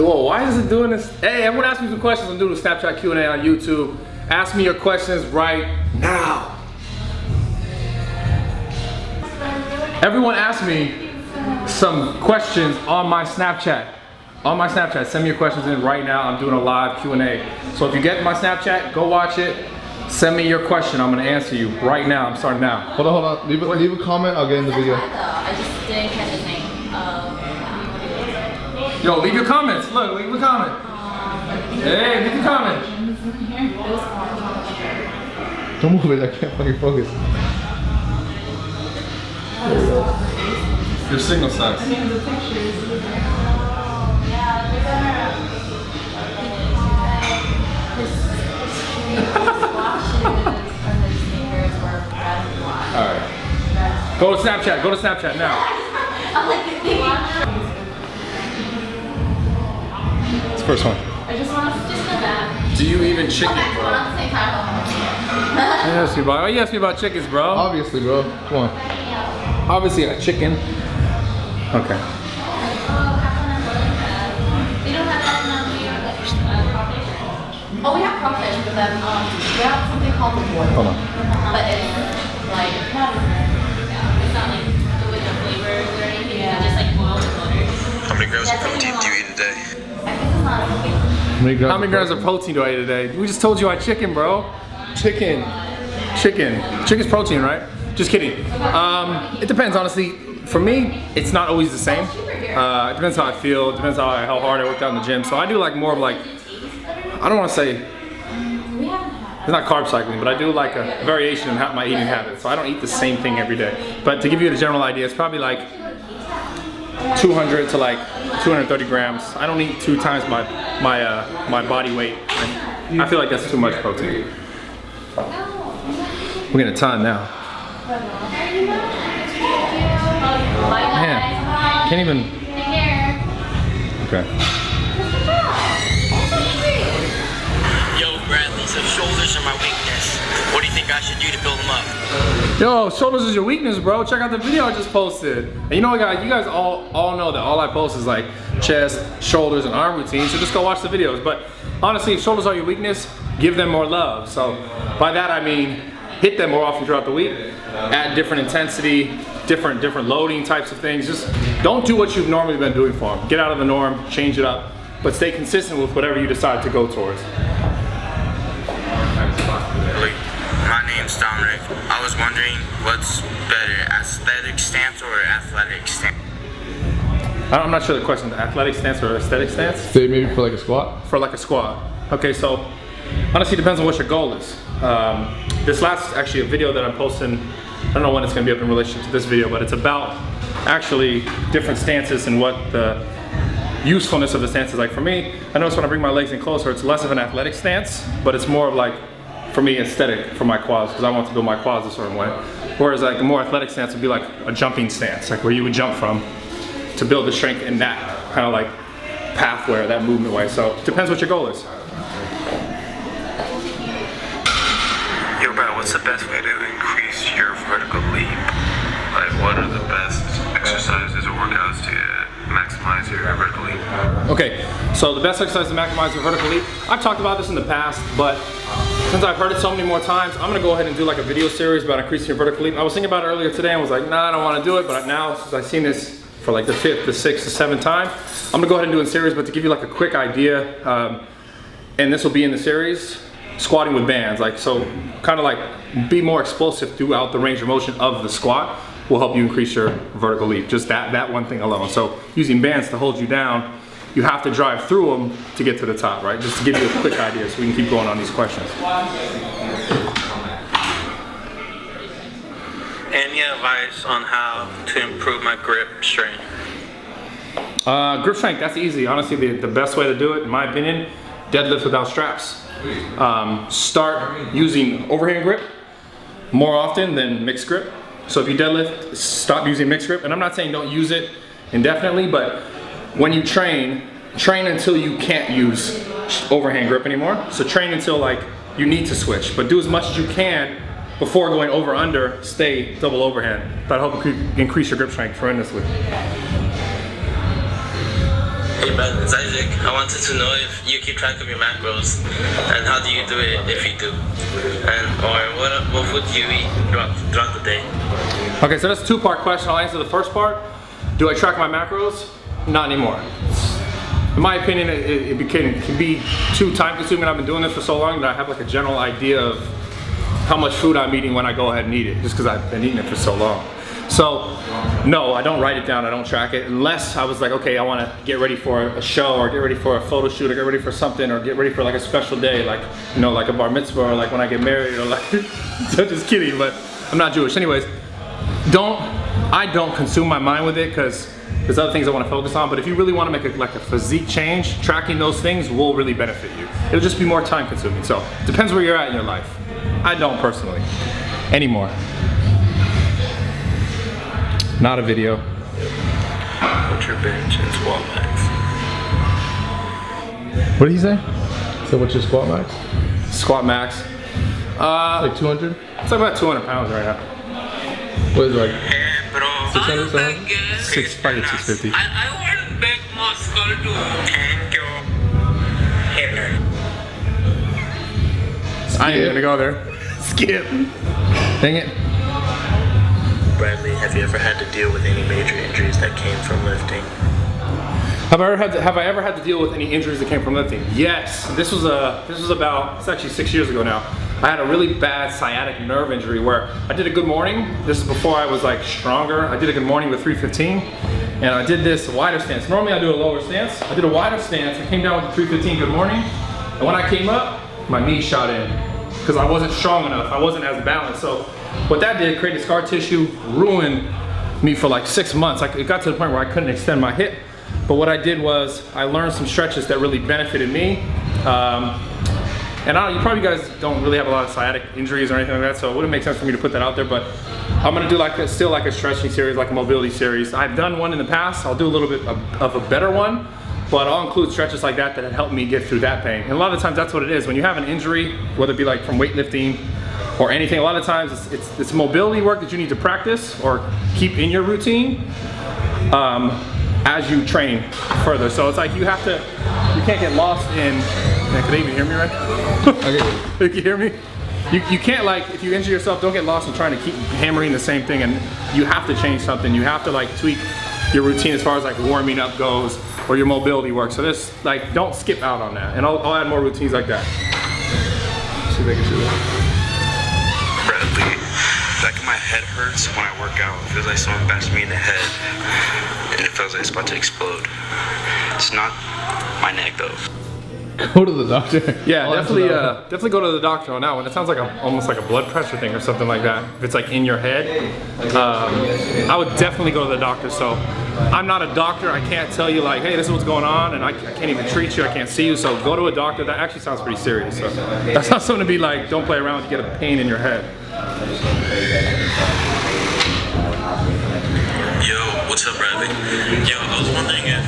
Whoa, why is it doing this? Hey, everyone ask me some questions. I'm doing a Snapchat Q&A on YouTube. Ask me your questions right now. Everyone ask me some questions on my Snapchat. On my Snapchat, send me your questions in right now. I'm doing a live Q&A. So if you get my Snapchat, go watch it. Send me your question. I'm gonna answer you right now. I'm starting now. Hold on. Leave a comment. I'll get in the video. I just didn't catch his name. Yo, leave your comments. Look, leave a comment. Hey, leave a comment. Don't move it. I can't fucking focus. Your signal sucks. Alright. Go to Snapchat. Go to Snapchat now. It's the first one. I just want to just go back. Do you even chicken, Okay, bro? we're on the same time. Why you ask me about chickens, bro? Obviously, bro. Come on. Obviously a chicken. Okay. They don't have that in New York, crawfish. Oh, we have crawfish, but then we have something called the boil. Hold on. But it's like, it's not like with the flavors or anything. It's just like boiled in butter. How many grams of protein do you eat a day? I think it's not something. How many grams of protein do I eat today? We just told you I chicken, bro. Chicken. Chicken's protein, right? Just kidding. It depends, honestly. For me, it's not always the same. It depends how I feel. It depends how hard I worked out in the gym. So I do like more of like, I don't want to say, it's not carb cycling, but I do like a variation in my eating habits. So I don't eat the same thing every day. But to give you a general idea, it's probably like 200 to like 230 grams. I don't eat 2 times my body weight. I feel like that's too much protein. We're getting a ton now. Man, can't even. Okay. Yo, Bradley, so shoulders are my weakness. What do you think I should do to build them up? Yo, shoulders is your weakness, bro. Check out the video I just posted. And you know what, guys? You guys all know that all I post is like chest, shoulders, and arm routines. So just go watch the videos. But honestly, if shoulders are your weakness, give them more love. So by that I mean hit them more often throughout the week. Add different intensity, different loading types of things. Just don't do what you've normally been doing for them. Get out of the norm, change it up, but stay consistent with whatever you decide to go towards. My name's Dominic. I was wondering what's better, aesthetic stance or athletic stance? I'm not sure the question, athletic stance or aesthetic stance? Say maybe for like a squat? For like a squat. Okay, so honestly it depends on what your goal is. This last, actually a video that I'm posting, I don't know when it's gonna be up in relationship to this video, but it's about actually different stances and what the usefulness of the stance is like. For me, I notice when I bring my legs in closer, it's less of an athletic stance, but it's more of like, for me, aesthetic for my quads, because I want to build my quads a certain way. Whereas like a more athletic stance would be like a jumping stance, like where you would jump from to build the strength in that kind of like pathway or that movement way. So it depends what your goal is. Yo, bro, what's the best way to increase your vertical leap? Like, what are the best exercises or workouts to maximize your vertical leap? Okay, so the best exercise to maximize your vertical leap, I've talked about this in the past, but since I've heard it so many more times, I'm gonna go ahead and do like a video series about increasing your vertical leap. I was thinking about it earlier today and was like, nah, I don't wanna do it, but now, since I've seen this for like the 5th, the 6th, the 7th time, I'm gonna go ahead and do a series, but to give you like a quick idea, and this will be in the series, squatting with bands. Like, so kind of like be more explosive throughout the range of motion of the squat will help you increase your vertical leap. Just that one thing alone. So using bands to hold you down, you have to drive through them to get to the top, right? Just to give you a quick idea so we can keep going on these questions. Any advice on how to improve my grip strength? Grip strength, that's easy. Honestly, the best way to do it, in my opinion, deadlift without straps. Start using overhand grip more often than mixed grip. So if you deadlift, stop using mixed grip. And I'm not saying don't use it indefinitely, but when you train until you can't use overhand grip anymore. So train until like you need to switch, but do as much as you can before going over under, stay double overhand. That'll help increase your grip strength tremendously. Hey man, it's Isaac. I wanted to know if you keep track of your macros, and how do you do it if you do, and or what food do you eat throughout the day? Okay, so that's a two-part question. I'll answer the first part. Do I track my macros? Not anymore. In my opinion, it can be too time-consuming. I've been doing this for so long that I have like a general idea of how much food I'm eating when I go ahead and eat it, just because I've been eating it for so long. So, no, I don't write it down, I don't track it, unless I was like, okay, I want to get ready for a show, or get ready for a photo shoot, or get ready for something, or get ready for like a special day, like, you know, like a bar mitzvah, or like when I get married, or like, so just kidding, but I'm not Jewish. Anyways, I don't consume my mind with it, because there's other things I want to focus on, but if you really want to make like a physique change, tracking those things will really benefit you. It'll just be more time consuming, so it depends where you're at in your life. I don't personally, anymore. Not a video. What's your bench and squat max? What did he say? So what's your squat max? Squat max. Like 200? It's like about 200 pounds right now. What is it like? Hey bro, 600, 700? 650. I want back muscle to thank you. I ain't gonna go there. Skip. Dang it. Bradley, have you ever had to deal with any major injuries that came from lifting? Have I ever had to deal with any injuries that came from lifting? Yes. This was about, it's actually 6 years ago now. I had a really bad sciatic nerve injury where I did a good morning. This is before I was like stronger. I did a good morning with 315, and I did this wider stance. Normally I do a lower stance. I did a wider stance. I came down with the 315 good morning, and when I came up, my knee shot in because I wasn't strong enough. I wasn't as balanced. So what that did, created scar tissue, ruined me for like 6 months. It got to the point where I couldn't extend my hip. But what I did was I learned some stretches that really benefited me. And you probably guys don't really have a lot of sciatic injuries or anything like that, so it wouldn't make sense for me to put that out there, but I'm gonna do still like a stretching series, like a mobility series. I've done one in the past. I'll do a little bit of a better one, but I'll include stretches like that have helped me get through that pain. And a lot of times that's what it is. When you have an injury, whether it be like from weightlifting or anything, a lot of times it's mobility work that you need to practice or keep in your routine as you train further. So it's like you can't get lost in, man, can they even hear me right? Okay. You can hear me? You can't, like, if you injure yourself, don't get lost in trying to keep hammering the same thing, and you have to change something. You have to like tweak your routine as far as like warming up goes or your mobility work. So this, like, don't skip out on that. And I'll add more routines like that. See if I can do that. Bradley, back of my head hurts when I work out. It feels like someone bashed me in the head, and it feels like it's about to explode. It's not my neck though. Go to the doctor. Yeah, definitely go to the doctor on that one. It sounds like almost like a blood pressure thing or something like that. If it's like in your head, I would definitely go to the doctor. So I'm not a doctor. I can't tell you like, hey, this is what's going on, and I can't even treat you. I can't see you. So go to a doctor. That actually sounds pretty serious. So that's not something to be like, don't play around with, you get a pain in your head. Yo, what's up, Bradley? Yo, I was wondering if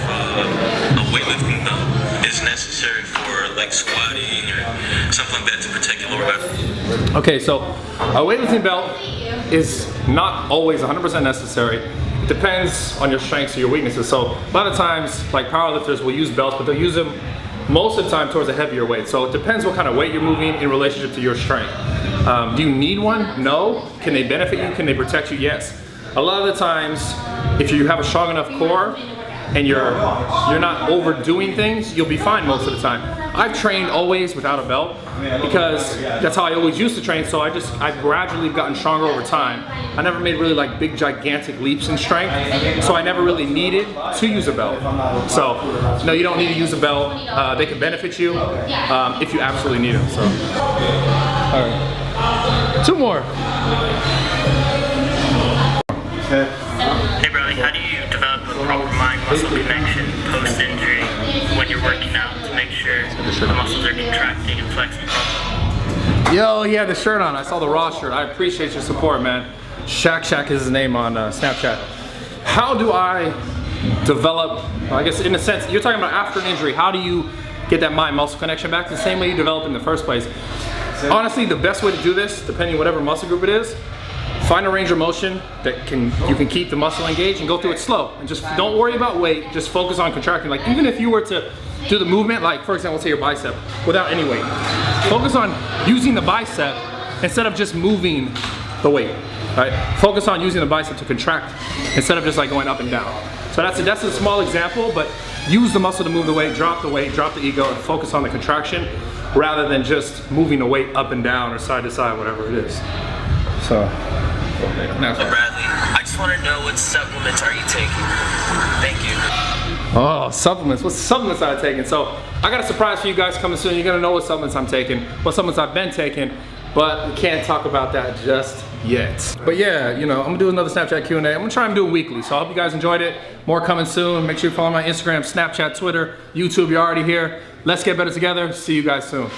a weightlifting belt is necessary for like squatting or something like that to protect your lower back. Okay, so a weightlifting belt is not always 100% necessary. It depends on your strengths or your weaknesses. So a lot of times, like powerlifters will use belts, but they'll use them most of the time towards a heavier weight. So it depends what kind of weight you're moving in relationship to your strength. Do you need one? No. Can they benefit you? Can they protect you? Yes. A lot of the times, if you have a strong enough core and you're not overdoing things, you'll be fine most of the time. I've trained always without a belt because that's how I always used to train. So I've gradually gotten stronger over time. I never made really like big gigantic leaps in strength, so I never really needed to use a belt. So no, you don't need to use a belt. They can benefit you if you absolutely need them. So all right, 2 more. Hey Bradley, how do you develop a proper mind-muscle connection post-injury when you're working out to make sure the muscles are contracting and flexing properly? Yo, he had the shirt on. I saw the Raw shirt. I appreciate your support, man. Shaq is his name on Snapchat. How do I develop, I guess in a sense, you're talking about after an injury, how do you get that mind-muscle connection back the same way you developed in the first place? Honestly, the best way to do this, depending on whatever muscle group it is, find a range of motion that you can keep the muscle engaged and go through it slow. And just don't worry about weight, just focus on contracting. Like even if you were to do the movement, like for example, say your bicep, without any weight. Focus on using the bicep instead of just moving the weight, right? Focus on using the bicep to contract instead of just like going up and down. So that's a small example, but use the muscle to move the weight, drop the ego, and focus on the contraction rather than just moving the weight up and down or side to side, whatever it is. So, now So Bradley, I just want to know what supplements are you taking? Thank you. oh, supplements. What supplements am I taking? So I got a surprise for you guys coming soon. You're gonna know what supplements I'm taking, what supplements I've been taking, but we can't talk about that just yet. But yeah, you know, I'm gonna do another Snapchat Q&A. I'm gonna try and do it weekly. So I hope you guys enjoyed it. More coming soon. Make sure you follow my Instagram, Snapchat, Twitter, YouTube. You're already here. Let's get better together. See you guys soon.